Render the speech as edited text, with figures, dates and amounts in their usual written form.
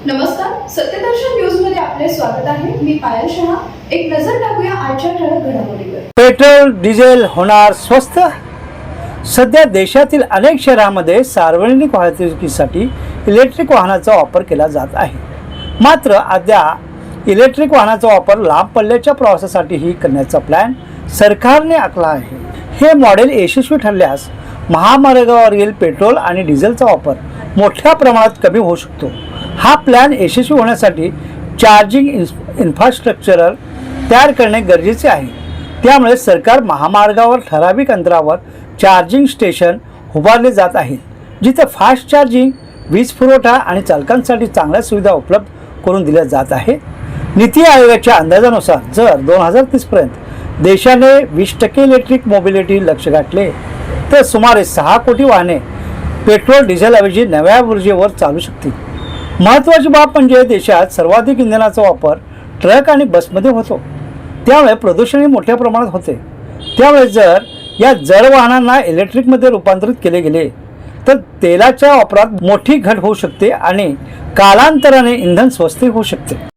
नमस्कार, सत्यदर्शन न्यूज मध्ये आपले स्वागत आहे. मी पायल शहा. एक नजर टाकूया आजच्या ठळक घडामोडीवर. पेट्रोल डिझेल होणार स्वस्त. सध्या देशातील अनेक शहरांमध्ये सार्वजनिक वाहतुकीसाठी इलेक्ट्रिक वाहनाचा वापर केला जात आहे. मात्र अद्याप इलेक्ट्रिक वाहनाचा वापर लांब पल्ल्याच्या प्रवासासाठीही करण्याचा प्लॅन सरकारने आखला आहे. हे मॉडेल यशस्वी ठरल्यास महामार्गावरील पेट्रोल आणि डिझेलचा वापर मोठ्या प्रमाणात कमी होऊ शकतो. हा प्लॅन यशस्वी होण्यासाठी चार्जिंग इन्फ्रास्ट्रक्चर तयार करणे गरजेचे आहे. त्यामुळे सरकार महामार्गावर ठराविक अंतरावर चार्जिंग स्टेशन उभारले जात आहेत, जिथे फास्ट चार्जिंग, वीज पुरवठा आणि चालकांसाठी चांगल्या सुविधा उपलब्ध करून दिल्या जात आहेत. नीती आयोगाच्या अंदाजानुसार जर 2030 पर्यंत देशाने 20% इलेक्ट्रिक मोबिलिटी लक्ष्य गाठले तर सुमारे 6 कोटी वाहने पेट्रोल डिझेलऐवजी नव्या ऊर्जेवर चालू शकतील. महत्त्वाची बाब म्हणजे देशात सर्वाधिक इंधनाचा वापर ट्रक आणि बसमध्ये होतो, त्यामुळे प्रदूषणही मोठ्या प्रमाणात होते. त्यामुळे जर या जड वाहनांना इलेक्ट्रिकमध्ये रूपांतरित केले गेले तर तेलाच्या वापरात मोठी घट होऊ शकते आणि कालांतराने इंधन स्वस्त होऊ शकते.